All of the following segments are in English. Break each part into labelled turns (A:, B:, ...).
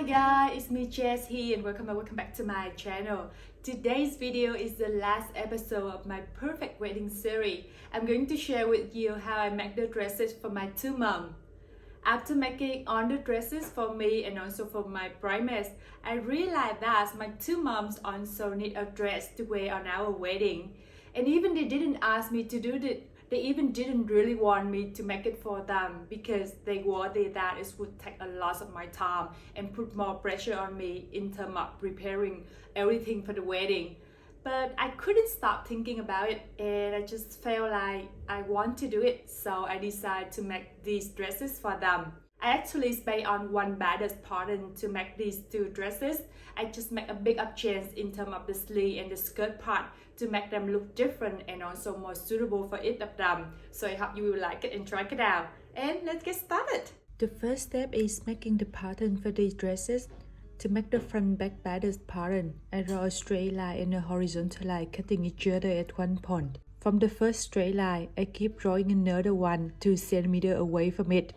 A: guys, it's me Jess here and welcome back to my channel. Today's video is the last episode of my perfect wedding series. I'm going to share with you how I make the dresses for my two moms. After making all the dresses for me and also for my bridesmaids, I realized that my two moms also need a dress to wear on our wedding. And even they didn't ask me to do it. They even didn't really want me to make it for them because they worried that it would take a lot of my time and put more pressure on me in terms of preparing everything for the wedding. But I couldn't stop thinking about it and I just felt like I want to do it, so I decided to make these dresses for them. I actually spent on one bodice pattern to make these two dresses. I just make a big up change in terms of the sleeve and the skirt part to make them look different and also more suitable for each of them. So I hope you will like it and try it out. And let's get started.
B: The first step is making the pattern for these dresses. To make the front back bodice pattern, I draw a straight line and a horizontal line cutting each other at one point. From the first straight line, I keep drawing another one 2 cm away from it.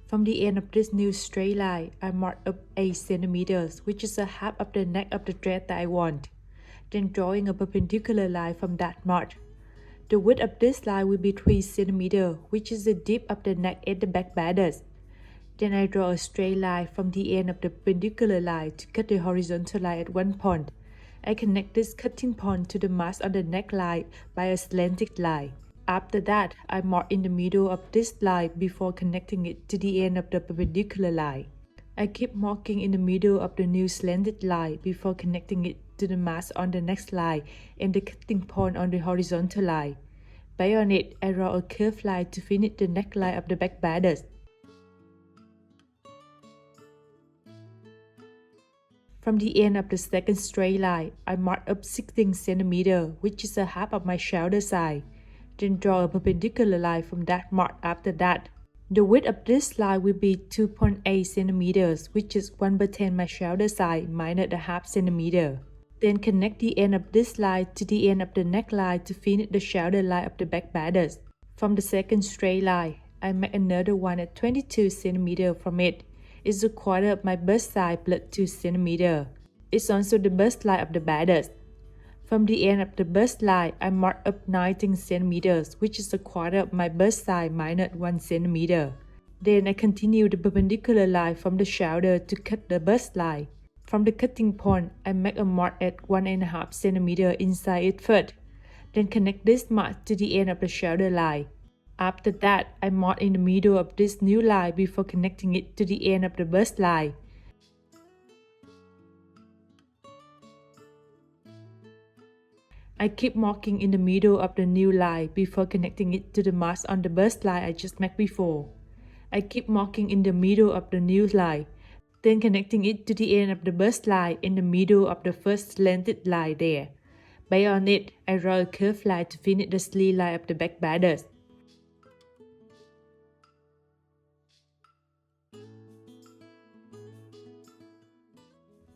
B: From the end of this new straight line, I mark up 8 cm, which is a half of the neck of the dress that I want. Then drawing a perpendicular line from that mark. The width of this line will be 3 cm, which is the dip of the neck at the back bodice. Then I draw a straight line from the end of the perpendicular line to cut the horizontal line at one point. I connect this cutting point to the mask on the neckline by a slanted line. After that, I mark in the middle of this line before connecting it to the end of the perpendicular line. I keep marking in the middle of the new slanted line before connecting it to the mask on the next line and the cutting point on the horizontal line. Based on it, I draw a curved line to finish the neckline of the back bodice. From the end of the second straight line, I mark up 16 cm, which is a half of my shoulder side. Then draw a perpendicular line from that mark after that. The width of this line will be 2.8 cm, which is 1/10 my shoulder side minus a half centimeter. Then connect the end of this line to the end of the neckline to finish the shoulder line of the back bodice. From the second straight line, I make another one at 22 cm from it. It's a quarter of my bust side plus 2 cm. It's also the bust line of the bodice. From the end of the bust line, I mark up 19 cm, which is a quarter of my bust side minus 1 cm. Then I continue the perpendicular line from the shoulder to cut the bust line. From the cutting point, I make a mark at 1.5 cm inside it first. Then connect this mark to the end of the shoulder line. After that, I mark in the middle of this new line before connecting it to the end of the bust line. I keep marking in the middle of the new line before connecting it to the mask on the bust line I just made before. I keep marking in the middle of the new line, then connecting it to the end of the bust line in the middle of the first slanted line there. Based on it, I draw a curved line to finish the sleeve line of the back bodice.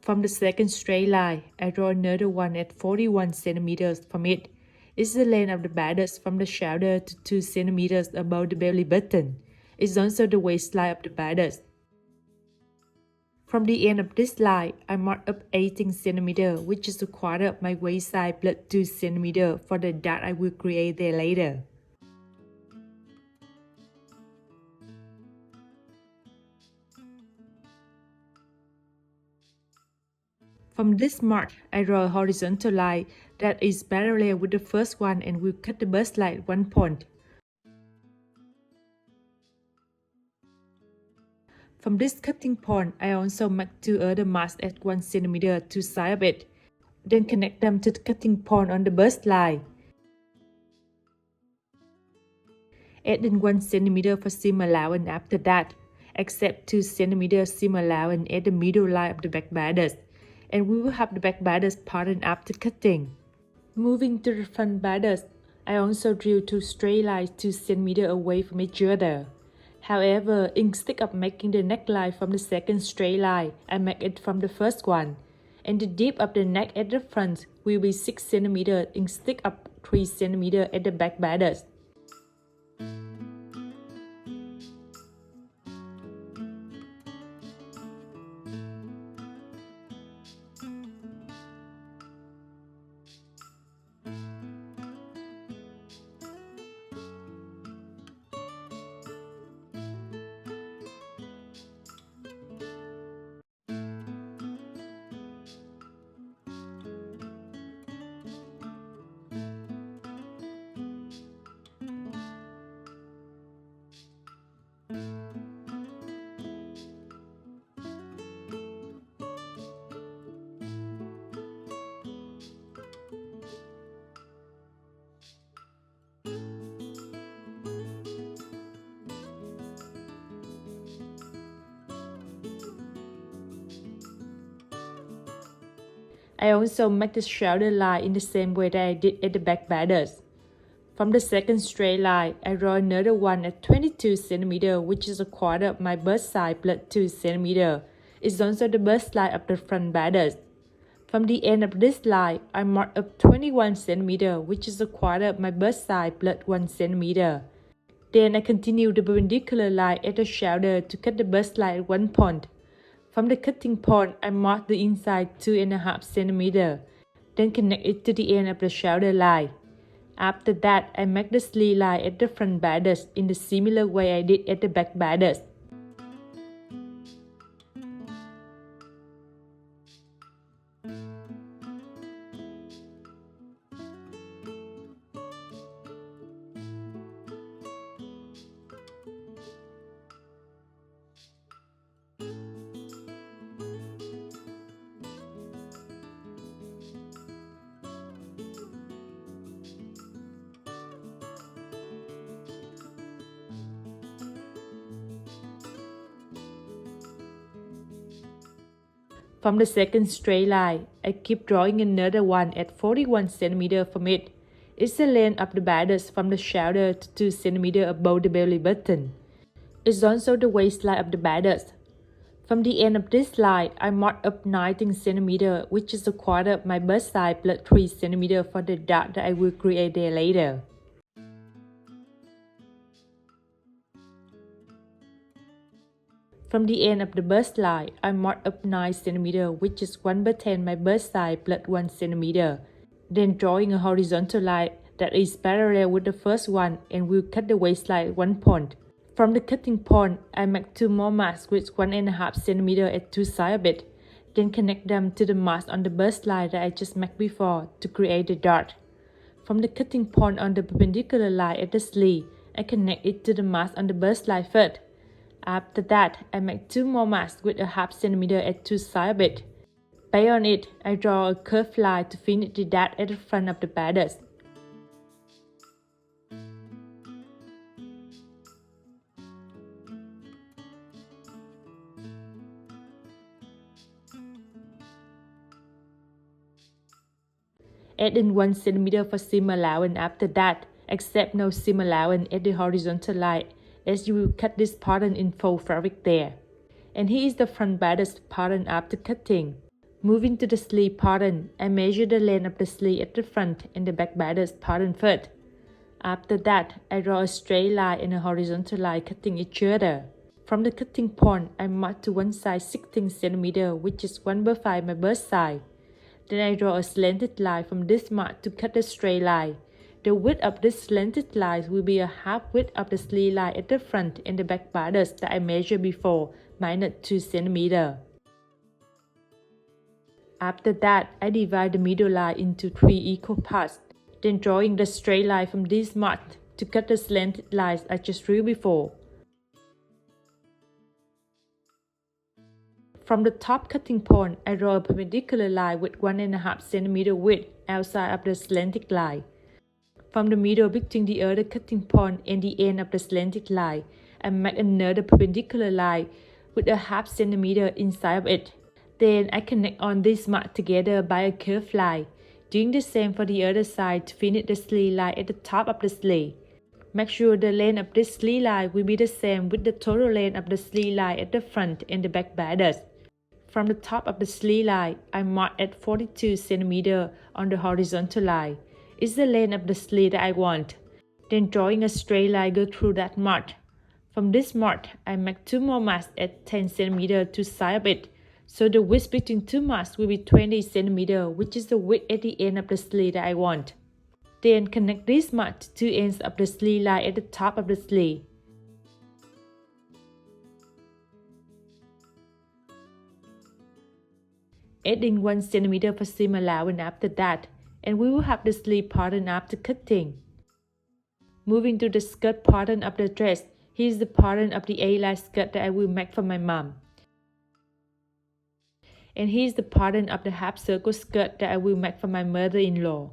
B: From the second straight line, I draw another one at 41 cm from it. It's the length of the bodice from the shoulder to 2 cm above the belly button. It's also the waistline of the bodice. From the end of this line, I mark up 18 cm, which is a quarter of my waist side plus 2 cm for the dot I will create there later. From this mark, I draw a horizontal line that is parallel with the first one and will cut the bust line at one point. From this cutting point, I also make 2 other marks at 1 cm to side of it. Then connect them to the cutting point on the bust line. Add in 1 cm for seam allowance after that, except 2 cm seam allowance at the middle line of the back bodice. And we will have the back bodice pattern after cutting. Moving to the front bodice, I also drew 2 straight lines 2 cm away from each other. However, instead of making the neckline from the second straight line, I make it from the first one. And the dip of the neck at the front will be 6 cm instead of 3 cm at the back bodice. I also make the shoulder line in the same way that I did at the back bodice. From the second straight line, I draw another one at 22 cm, which is a quarter of my bust side plus 2 cm. It's also the bust line of the front bodice. From the end of this line, I mark up 21 cm, which is a quarter of my bust side plus 1 cm. Then I continue the perpendicular line at the shoulder to cut the bust line at one point. From the cutting point, I mark the inside 2.5 cm, then connect it to the end of the shoulder line. After that, I make the sleeve line at the front bodice in the similar way I did at the back bodice. From the second straight line, I keep drawing another one at 41 cm from it. It's the length of the bodice from the shoulder to 2 cm above the belly button. It's also the waistline of the bodice. From the end of this line, I mark up 19 cm, which is a quarter of my bust side plus 3 cm for the dot that I will create there later. From the end of the bust line, I mark up 9 cm, which is 1/10 my bust side plus 1 cm. Then drawing a horizontal line that is parallel with the first one and will cut the waistline at one point. From the cutting point, I make 2 more marks with 1.5 cm at two sides of it, then connect them to the marks on the bust line that I just made before to create the dot. From the cutting point on the perpendicular line at the sleeve, I connect it to the marks on the bust line first. After that, I make 2 more marks with 0.5 cm at two sides of it. Based on it, I draw a curved line to finish the dot at the front of the bodice. Add in 1 cm for seam allowance after that, except no seam allowance at the horizontal line, as you will cut this pattern in faux fabric there. And here is the front bodice pattern after cutting. Moving to the sleeve pattern, I measure the length of the sleeve at the front and the back bodice pattern first. After that, I draw a straight line and a horizontal line cutting each other. From the cutting point, I mark to one side 16 cm, which is 1/5 my bust side. Then I draw a slanted line from this mark to cut the straight line. The width of this slanted line will be a half width of the sleeve line at the front and the back bodice that I measured before, minus 2 cm. After that, I divide the middle line into 3 equal parts, then drawing the straight line from this mark to cut the slanted lines I just drew before. From the top cutting point, I draw a perpendicular line with 1.5 cm width outside of the slanted line. From the middle between the other cutting point and the end of the slanted line, I make another perpendicular line with 0.5 cm inside of it. Then I connect on this mark together by a curved line, doing the same for the other side to finish the sleeve line at the top of the sleeve. Make sure the length of this sleeve line will be the same with the total length of the sleeve line at the front and the back bodice. From the top of the sleeve line, I mark at 42 cm on the horizontal line. It's the length of the sleeve that I want. Then drawing a straight line go through that mark. From this mark, I make 2 more marks at 10 cm to side of it. So the width between 2 marks will be 20 cm, which is the width at the end of the sleeve that I want. Then connect this mark to 2 ends of the sleeve line at the top of the sleeve. Adding 1 cm for seam allowance after that, and we will have the sleeve pattern after cutting. Moving to the skirt pattern of the dress, here's the pattern of the A-line skirt that I will make for my mom. And here's the pattern of the half circle skirt that I will make for my mother-in-law.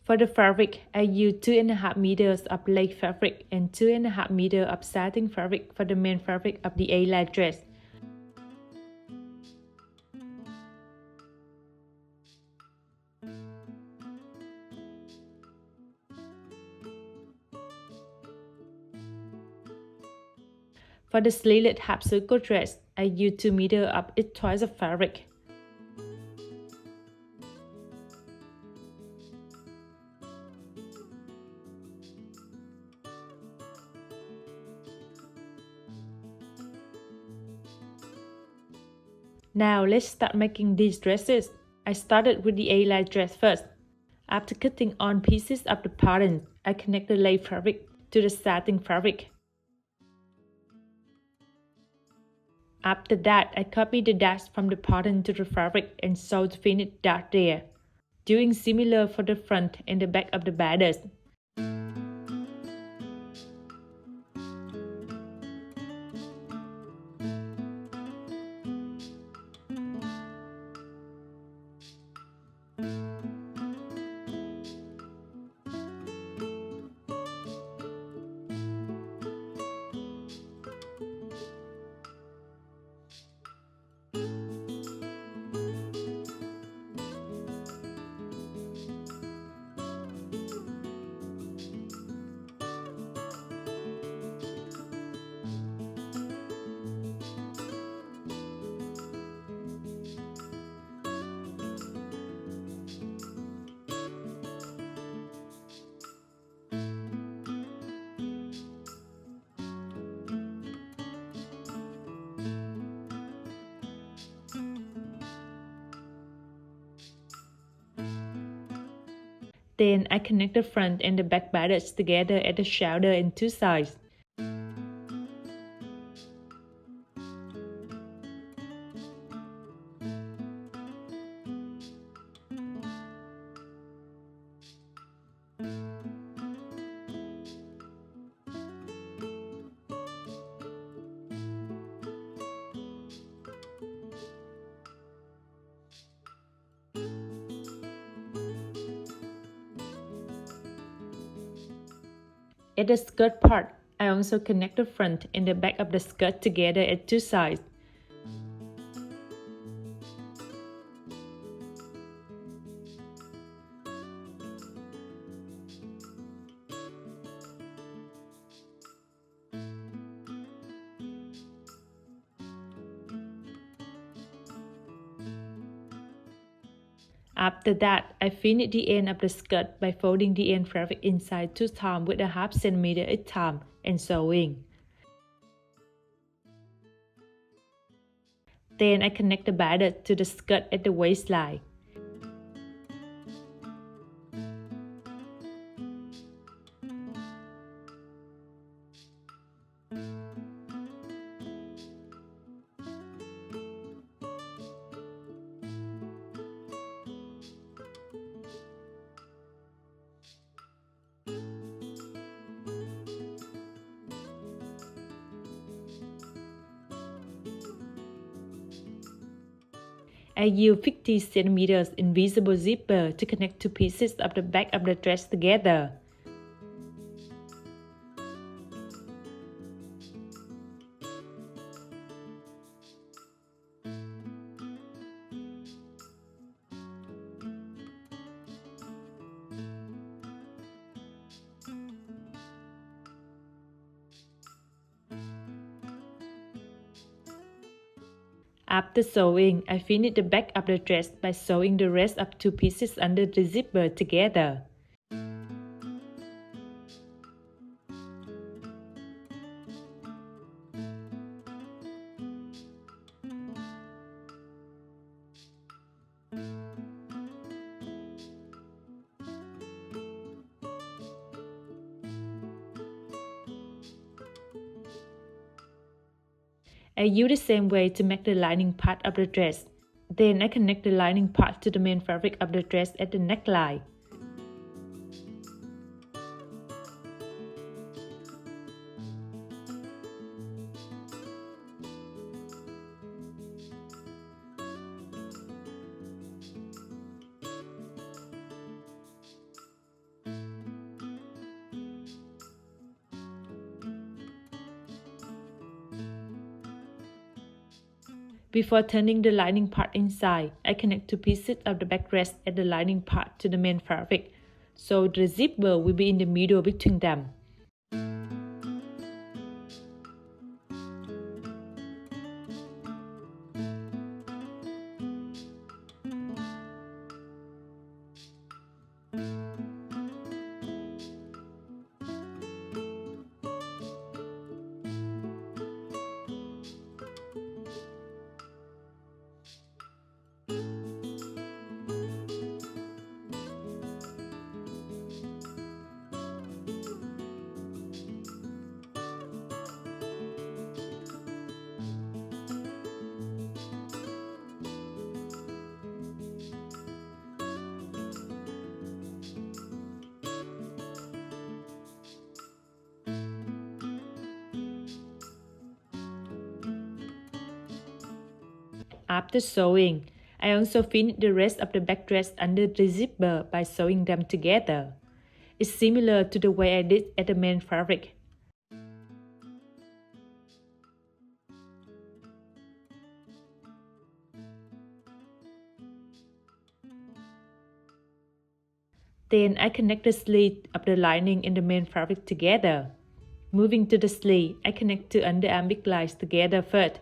B: For the fabric, I used 2.5 meters of lace fabric and 2.5 meters of satin fabric for the main fabric of the A-line dress. For the sleeveless half circle dress, I used 2 meters of each twice of fabric. Now let's start making these dresses. I started with the A-line dress first. After cutting on pieces of the pattern, I connect the lace fabric to the satin fabric. After that, I copy the dash from the pattern to the fabric and sew the finished dash there. Doing similar for the front and the back of the bodice. Then I connect the front and the back bodice together at the shoulder and 2 sides. At the skirt part, I also connect the front and the back of the skirt together at 2 sides. After that, I finish the end of the skirt by folding the end fabric inside 2 times with a half centimeter each time and sewing. Then I connect the bodice to the skirt at the waistline. I use 50 cm invisible zipper to connect 2 pieces of the back of the dress together. After sewing, I finish the back of the dress by sewing the rest of 2 pieces under the zipper together. I use the same way to make the lining part of the dress. Then I connect the lining part to the main fabric of the dress at the neckline. Before turning the lining part inside, I connect 2 pieces of the backrest at the lining part to the main fabric, so the zipper will be in the middle between them. After sewing, I also finished the rest of the back dress under the zipper by sewing them together. It's similar to the way I did at the main fabric. Then I connect the sleeve of the lining in the main fabric together. Moving to the sleeve, I connect two underarm big lines together first.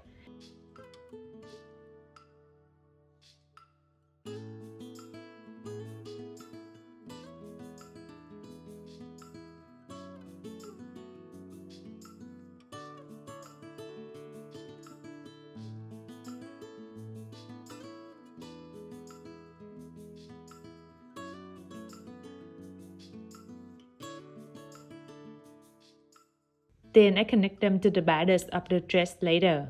B: Then I connect them to the bodice of the dress later.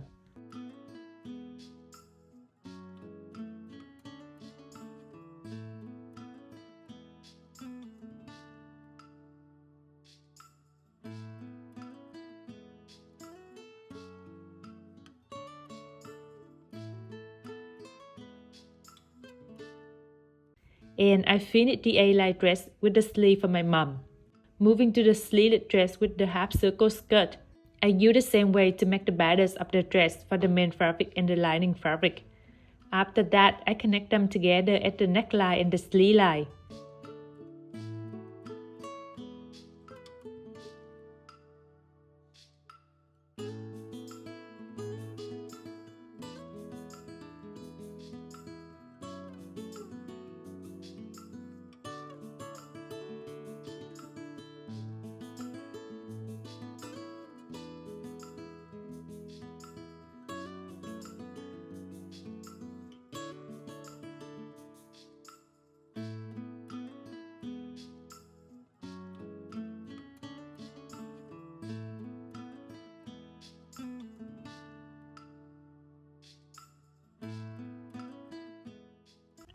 B: And I finished the A-line dress with the sleeve for my mom. Moving to the sleeved dress with the half circle skirt, I use the same way to make the bodice of the dress for the main fabric and the lining fabric. After that, I connect them together at the neckline and the sleeve line.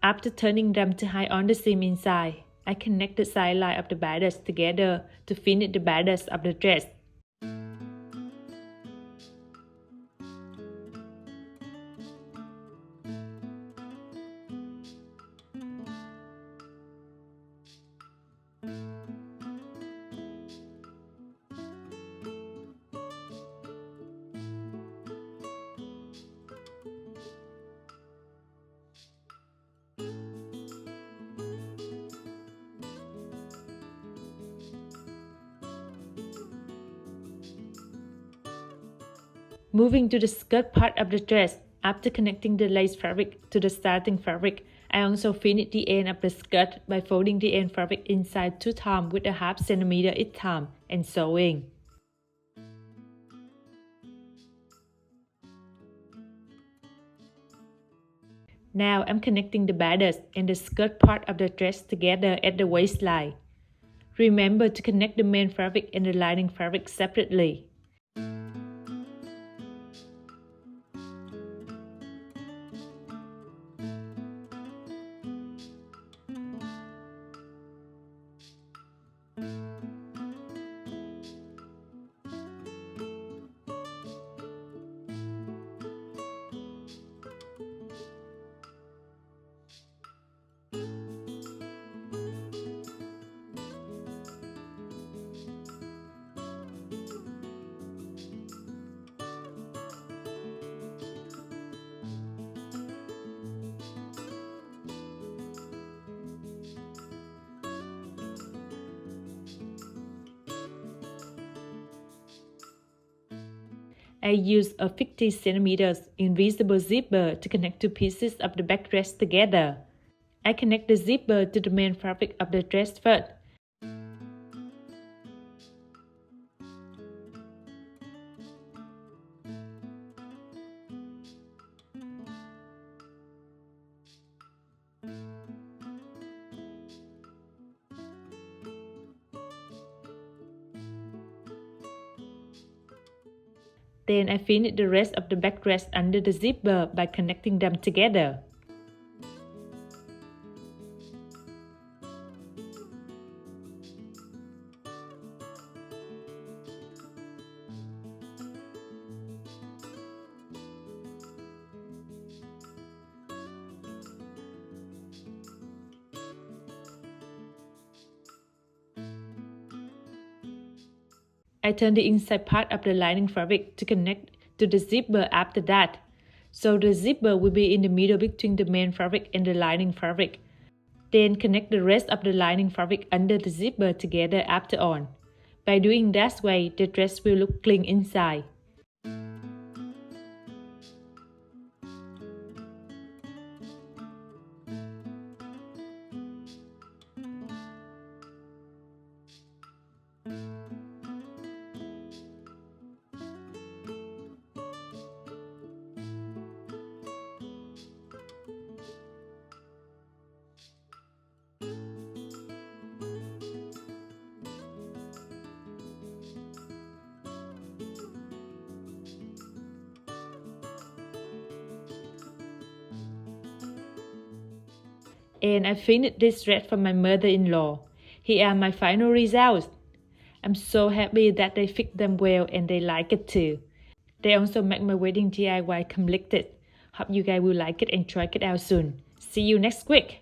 B: After turning them to hide on the seam inside, I connect the side line of the bodice together to finish the bodice of the dress. Moving to the skirt part of the dress, after connecting the lace fabric to the starting fabric, I also finish the end of the skirt by folding the end fabric inside 2 times with a half centimeter each time and sewing. Now I'm connecting the bodice and the skirt part of the dress together at the waistline. Remember to connect the main fabric and the lining fabric separately. I use a 50 cm invisible zipper to connect two pieces of the back dress together. I connect the zipper to the main fabric of the dress first. Then I finish the rest of the back dress under the zipper by connecting them together. I turn the inside part of the lining fabric to connect to the zipper after that. So the zipper will be in the middle between the main fabric and the lining fabric. Then connect the rest of the lining fabric under the zipper together after on. By doing that way, the dress will look clean inside. And I finished this dress for my mother-in-law. Here are my final results. I'm so happy that they fit them well and they like it too. They also make my wedding DIY completed. Hope you guys will like it and try it out soon. See you next week.